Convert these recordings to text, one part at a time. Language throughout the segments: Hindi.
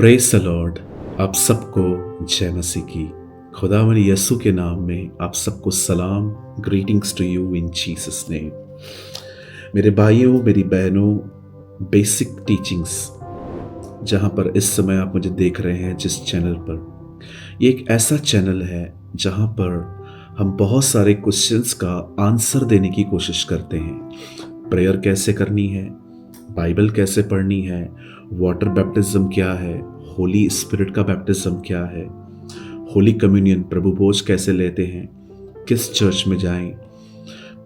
Praise the Lord. आप सबको जय मसीह की। खुदावन यीशु के नाम में आप सबको सलाम। Greetings to you in Jesus name. मेरे भाइयों, मेरी बहनों, बेसिक टीचिंग्स जहाँ पर इस समय आप मुझे देख रहे हैं जिस चैनल पर, ये एक ऐसा चैनल है जहाँ पर हम बहुत सारे क्वेश्चंस का आंसर देने की कोशिश करते हैं। प्रेयर कैसे करनी है, बाइबल कैसे पढ़नी है, वाटर बैप्टिज्म क्या है, होली स्पिरिट का बैप्टिज्म क्या है, होली कम्युनियन प्रभु भोज कैसे लेते हैं, किस चर्च में जाएं,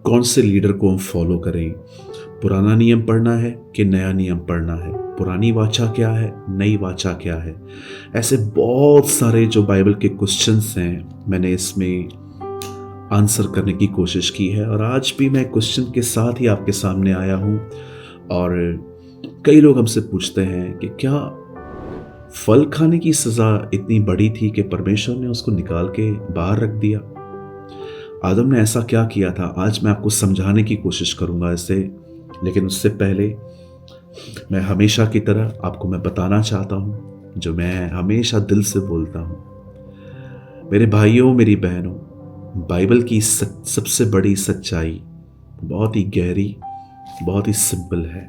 कौन से लीडर को हम फॉलो करें, पुराना नियम पढ़ना है कि नया नियम पढ़ना है, पुरानी वाचा क्या है, नई वाचा क्या है। ऐसे बहुत सारे जो बाइबल के क्वेश्चंस हैं, मैंने इसमें आंसर करने की कोशिश की है। और आज भी मैं क्वेश्चन के साथ ही आपके सामने आया हूँ। और कई लोग हमसे पूछते हैं कि क्या फल खाने की सज़ा इतनी बड़ी थी कि परमेश्वर ने उसको निकाल के बाहर रख दिया? आदम ने ऐसा क्या किया था? आज मैं आपको समझाने की कोशिश करूंगा इसे। लेकिन उससे पहले मैं हमेशा की तरह आपको मैं बताना चाहता हूं, जो मैं हमेशा दिल से बोलता हूं। मेरे भाइयों, मेरी बहनों, बाइबल की सबसे बड़ी सच्चाई बहुत ही गहरी, बहुत ही सिंपल है।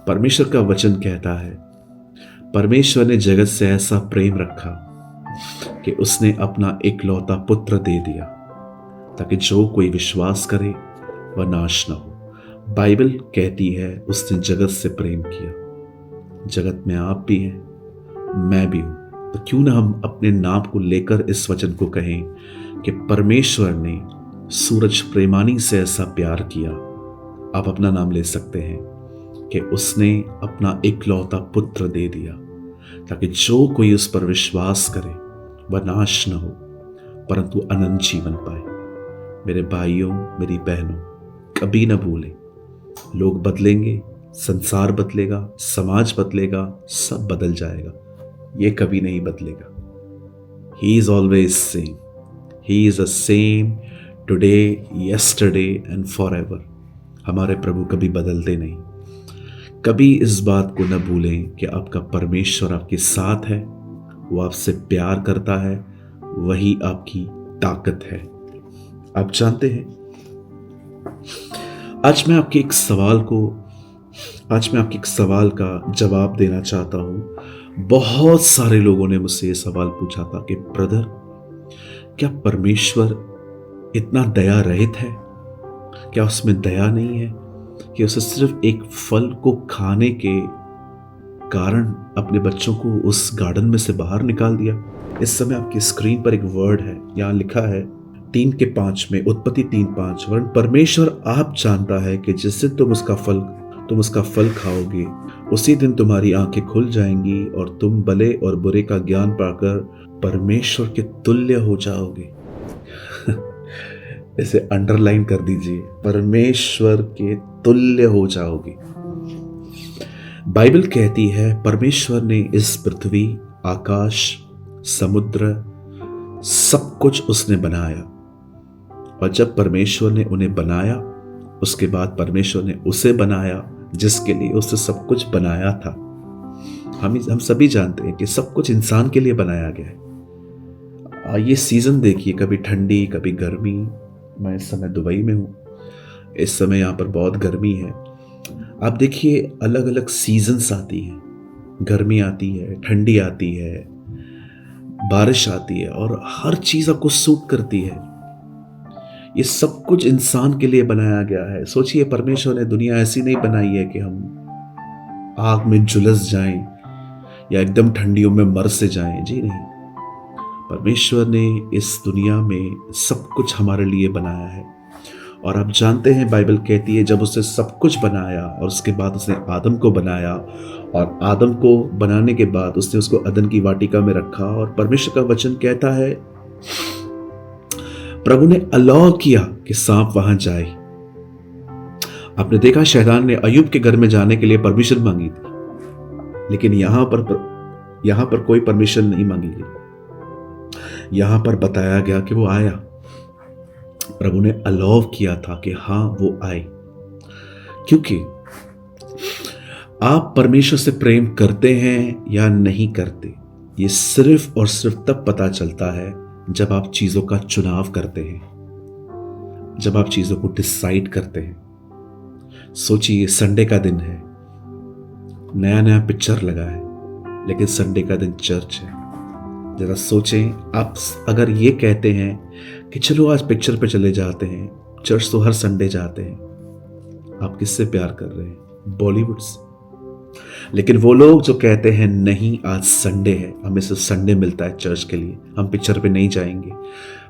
परमेश्वर का वचन कहता है, परमेश्वर ने जगत से ऐसा प्रेम रखा कि उसने अपना इकलौता पुत्र दे दिया, ताकि जो कोई विश्वास करे वह नाश न हो। बाइबल कहती है उसने जगत से प्रेम किया। जगत में आप भी हैं, मैं भी हूं। तो क्यों ना हम अपने नाम को लेकर इस वचन को कहें कि परमेश्वर ने सूरज प्रेमानी से ऐसा प्यार किया। आप अपना नाम ले सकते हैं कि उसने अपना इकलौता पुत्र दे दिया, ताकि जो कोई उस पर विश्वास करे वह नाश न हो परंतु अनंत जीवन पाए। मेरे भाइयों, मेरी बहनों, कभी न भूलें, लोग बदलेंगे, संसार बदलेगा, समाज बदलेगा, सब बदल जाएगा, ये कभी नहीं बदलेगा। He is always same. He is the same today, yesterday and for ever. हमारे प्रभु कभी बदलते नहीं। कभी इस बात को न भूलें कि आपका परमेश्वर आपके साथ है, वो आपसे प्यार करता है, वही आपकी ताकत है। आप जानते हैं, आज मैं आपके एक सवाल का जवाब देना चाहता हूं। बहुत सारे लोगों ने मुझसे ये सवाल पूछा था कि ब्रदर, क्या परमेश्वर इतना दया रहित है? क्या उसमें दया नहीं है कि उसे सिर्फ एक फल को खाने के कारण अपने बच्चों को उस गार्डन में से बाहर निकाल दिया? इस समय आपकी स्क्रीन पर एक वर्ड है, यहां लिखा है 3:5 में, उत्पत्ति 3:5, वरन परमेश्वर आप जानता है कि जिस दिन तुम उसका फल खाओगे, उसी दिन तुम्हारी आंखें खुल जाएंगी और तुम भले और बुरे का ज्ञान पाकर परमेश्वर के तुल्य हो जाओगे। इसे अंडरलाइन कर दीजिए, परमेश्वर के तुल्य हो जाओगे। बाइबल कहती है परमेश्वर ने इस पृथ्वी, आकाश, समुद्र, सब कुछ उसने बनाया। और जब परमेश्वर ने उन्हें बनाया, उसके बाद परमेश्वर ने उसे बनाया जिसके लिए उसने सब कुछ बनाया था। हम सभी जानते हैं कि सब कुछ इंसान के लिए बनाया गया है। ये सीजन देखिए, कभी ठंडी, कभी गर्मी। मैं इस समय दुबई में हूँ, इस समय यहाँ पर बहुत गर्मी है। आप देखिए, अलग अलग सीजन्स आती हैं, गर्मी आती है, ठंडी आती है, बारिश आती है, और हर चीज आपको सूट करती है। ये सब कुछ इंसान के लिए बनाया गया है। सोचिए, परमेश्वर ने दुनिया ऐसी नहीं बनाई है कि हम आग में झुलस जाएं या एकदम ठंडियों में मर से जाएं। जी नहीं, परमेश्वर ने इस दुनिया में सब कुछ हमारे लिए बनाया है। और आप जानते हैं, बाइबल कहती है जब उसने सब कुछ बनाया और उसके बाद उसने आदम को बनाया, और आदम को बनाने के बाद उसने उसको अदन की वाटिका में रखा। और परमेश्वर का वचन कहता है, प्रभु ने अलाउ किया कि सांप वहां जाए। आपने देखा, शैतान ने अय्यूब के घर में जाने के लिए परमिशन मांगी थी, लेकिन यहां पर कोई परमिशन नहीं मांगी गई। यहां पर बताया गया कि वो आया। प्रभु ने अलाउ किया था कि हां, वो आए, क्योंकि आप परमेश्वर से प्रेम करते हैं या नहीं करते, ये सिर्फ और सिर्फ तब पता चलता है जब आप चीजों का चुनाव करते हैं, जब आप चीजों को डिसाइड करते हैं। सोचिए, संडे का दिन है, नया नया पिक्चर लगा है, लेकिन संडे का दिन चर्च है। जरा सोचें, आप अगर ये कहते हैं कि चलो आज पिक्चर पे चले जाते हैं, चर्च तो हर संडे जाते हैं, आप किससे प्यार कर रहे हैं? बॉलीवुड से। लेकिन वो लोग जो कहते हैं नहीं आज संडे है, हमें सिर्फ संडे मिलता है चर्च के लिए, हम पिक्चर पे नहीं जाएंगे,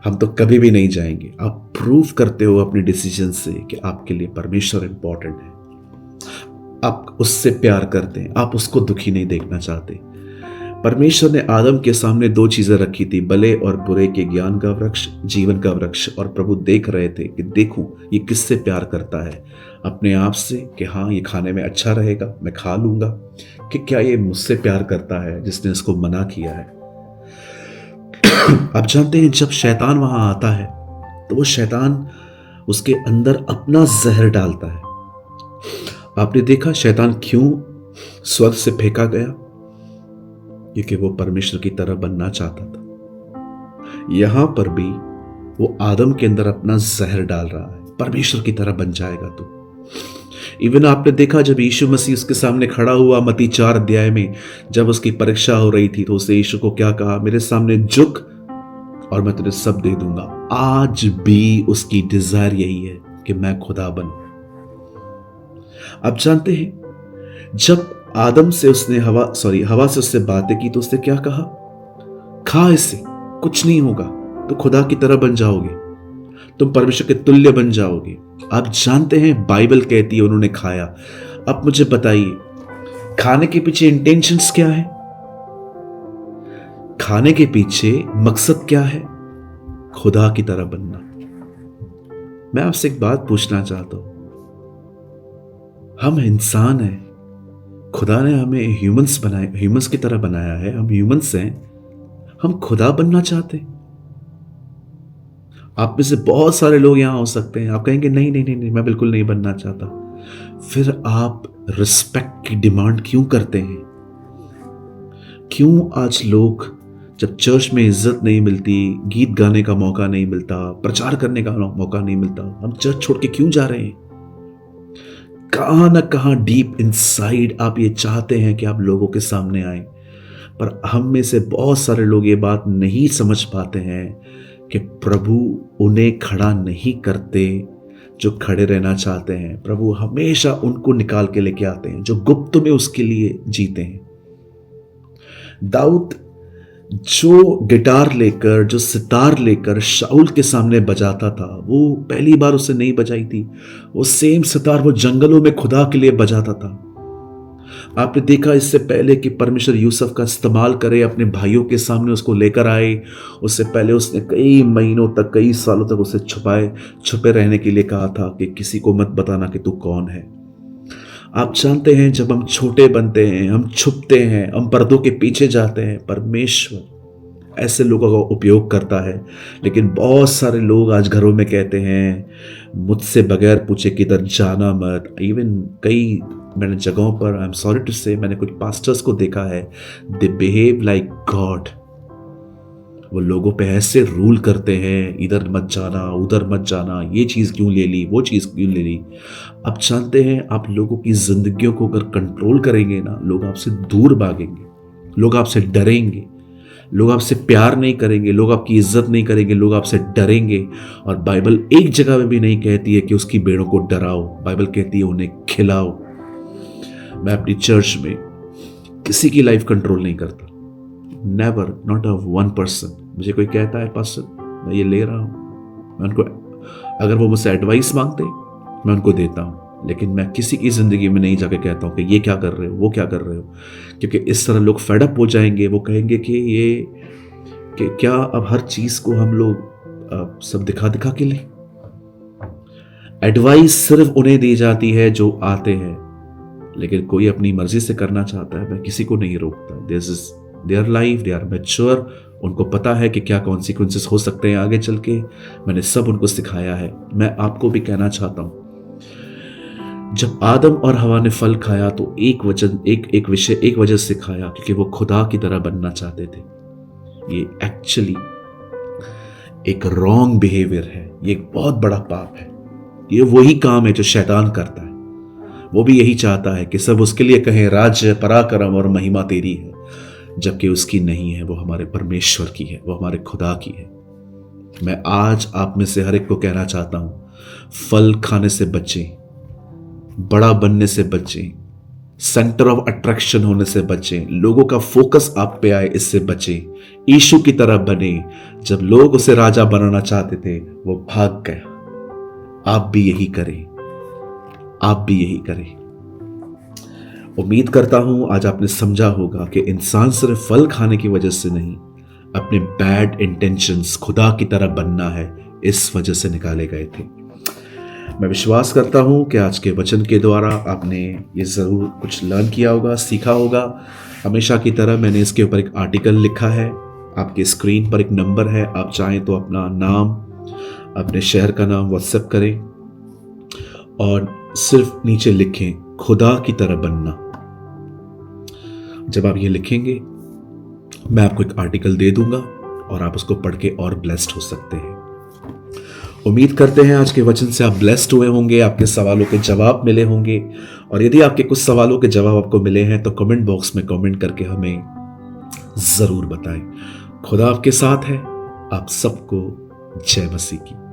हम तो कभी भी नहीं जाएंगे। आप प्रूव करते हो अपने डिसीजन से कि आपके लिए परमेश्वर इंपॉर्टेंट है, आप उससे प्यार करते हैं, आप उसको दुखी नहीं देखना चाहते। परमेश्वर ने आदम के सामने दो चीजें रखी थी, भले और बुरे के ज्ञान का वृक्ष, जीवन का वृक्ष, और प्रभु देख रहे थे कि देखूं ये किससे प्यार करता है, अपने आप से कि हाँ ये खाने में अच्छा रहेगा, मैं खा लूंगा, कि क्या ये मुझसे प्यार करता है जिसने इसको मना किया है। आप जानते हैं जब शैतान वहां आता है तो वो शैतान उसके अंदर अपना जहर डालता है। आपने देखा शैतान क्यों स्वर्ग से फेंका गया? क्योंकि वो परमेश्वर की तरह बनना चाहता था। यहां पर भी वो आदम के अंदर अपना जहर डाल रहा है, परमेश्वर की तरह बन जाएगा तू। इवन आपने देखा जब यीशु मसीह उसके सामने खड़ा हुआ मत्ती 4 अध्याय में, जब उसकी परीक्षा हो रही थी तो उसने यीशु को क्या कहा? मेरे सामने झुक और मैं तुझे सब दे दूंगा। आज भी उसकी डिजायर यही है कि मैं खुदा बनूं। आप जानते हैं जब आदम से उसने हवा से उससे बातें की तो उसने क्या कहा? खा इससे, कुछ नहीं होगा, तो खुदा की तरह बन जाओगे, तुम परमेश्वर के तुल्य बन जाओगे। आप जानते हैं बाइबल कहती है उन्होंने खाया। अब मुझे बताइए खाने के पीछे इंटेंशंस क्या है? खाने के पीछे मकसद क्या है? खुदा की तरह बनना। मैं आपसे एक बात पूछना चाहता हूं, हम इंसान हैं, खुदा ने हमें ह्यूमंस की तरह बनाया है, हम ह्यूमंस हैं, हम खुदा बनना चाहते हैं। आप में से बहुत सारे लोग यहां हो सकते हैं, आप कहेंगे नहीं नहीं नहीं नहीं, मैं बिल्कुल नहीं बनना चाहता। फिर आप रिस्पेक्ट की डिमांड क्यों करते हैं? क्यों आज लोग जब चर्च में इज्जत नहीं मिलती, गीत गाने का मौका नहीं मिलता, प्रचार करने का मौका नहीं मिलता, हम चर्च छोड़ के क्यों जा रहे हैं? कहां ना कहां डीप इनसाइड आप ये चाहते हैं कि आप लोगों के सामने आए, पर हम में से बहुत सारे लोग ये बात नहीं समझ पाते हैं कि प्रभु उन्हें खड़ा नहीं करते जो खड़े रहना चाहते हैं। प्रभु हमेशा उनको निकाल के लेके आते हैं जो गुप्त में उसके लिए जीते हैं। दाऊद जो गिटार लेकर, जो सितार लेकर शाऊल के सामने बजाता था, वो पहली बार उसे नहीं बजाई थी, वो सेम सितार वो जंगलों में खुदा के लिए बजाता था। आपने देखा इससे पहले कि परमेश्वर यूसुफ का इस्तेमाल करे, अपने भाइयों के सामने उसको लेकर आए, उससे पहले उसने कई महीनों तक, कई सालों तक उसे छुपे रहने के लिए कहा था कि किसी को मत बताना कि तू कौन है। आप जानते हैं जब हम छोटे बनते हैं, हम छुपते हैं, हम पर्दों के पीछे जाते हैं, परमेश्वर ऐसे लोगों का उपयोग करता है। लेकिन बहुत सारे लोग आज घरों में कहते हैं मुझसे बगैर पूछे किधर जाना मत। इवन कई मैंने जगहों पर, आई एम सॉरी टू से, मैंने कुछ पास्टर्स को देखा है, दे बिहेव लाइक गॉड। वो लोगों पे ऐसे रूल करते हैं, इधर मत जाना, उधर मत जाना, ये चीज़ क्यों ले ली, वो चीज़ क्यों ले ली। आप जानते हैं आप लोगों की जिंदगियों को अगर कंट्रोल करेंगे ना, लोग आपसे दूर भागेंगे, लोग आपसे डरेंगे, लोग आपसे प्यार नहीं करेंगे, लोग आपकी इज्जत नहीं करेंगे, लोग आपसे डरेंगे। और बाइबल एक जगह में भी नहीं कहती है कि उसकी भेड़ों को डराओ, बाइबल कहती है उन्हें खिलाओ। मैं अपनी चर्च में किसी की लाइफ कंट्रोल नहीं करता, never, not a one person. मुझे कोई कहता है पास्टर मैं ये ले रहा हूँ, मैं उनको, अगर वो मुझसे एडवाइस मांगते मैं उनको देता हूँ, लेकिन मैं किसी की ज़िंदगी में नहीं जाके कहता हूँ कि ये क्या कर रहे हो, वो क्या कर रहे हो, क्योंकि इस तरह लोग फेडअप हो जाएंगे। वो कहेंगे कि क्या अब हर चीज़ को हम लोग सब दिखा दिखा के लें। एडवाइस सिर्फ उन्हें दी जाती है जो आते हैं, लेकिन कोई अपनी मर्जी से करना चाहता है मैं किसी को नहीं रोकता। This is their life, they are mature, उनको पता है कि क्या कॉन्सिक्वेंसेस हो सकते हैं आगे चल के। मैंने सब उनको सिखाया है। मैं आपको भी कहना चाहता हूं, जब आदम और हवा ने फल खाया तो एक वजह से खाया, क्योंकि वो खुदा की तरह बनना चाहते थे। ये एक्चुअली एक रॉन्ग बिहेवियर है, ये एक बहुत बड़ा पाप है। ये वही काम है जो शैतान करता है। वो भी यही चाहता है कि सब उसके लिए कहें राज्य, पराक्रम और महिमा तेरी है, जबकि उसकी नहीं है, वो हमारे परमेश्वर की है, वो हमारे खुदा की है। मैं आज आप में से हर एक को कहना चाहता हूं, फल खाने से बचें, बड़ा बनने से बचें, सेंटर ऑफ अट्रैक्शन होने से बचें, लोगों का फोकस आप पे आए इससे बचें। यीशु की तरह बने। जब लोग उसे राजा बनाना चाहते थे वो भाग गया। आप भी यही करें, आप भी यही करें। उम्मीद करता हूं आज आपने समझा होगा कि इंसान सिर्फ फल खाने की वजह से नहीं, अपने बैड इंटेंशंस, खुदा की तरह बनना है, इस वजह से निकाले गए थे। मैं विश्वास करता हूं कि आज के वचन के द्वारा आपने ये ज़रूर कुछ लर्न किया होगा, सीखा होगा। हमेशा की तरह मैंने इसके ऊपर एक आर्टिकल लिखा है, आपके स्क्रीन पर एक नंबर है, आप चाहें तो अपना नाम, अपने शहर का नाम व्हाट्सएप करें और सिर्फ नीचे लिखें खुदा की तरह बनना। जब आप ये लिखेंगे मैं आपको एक आर्टिकल दे दूंगा और आप उसको पढ़ के और ब्लेस्ड हो सकते हैं। उम्मीद करते हैं आज के वचन से आप ब्लेस्ड हुए होंगे, आपके सवालों के जवाब मिले होंगे। और यदि आपके कुछ सवालों के जवाब आपको मिले हैं तो कमेंट बॉक्स में कमेंट करके हमें जरूर बताएं। खुदा आपके साथ है। आप सबको जय मसीह की।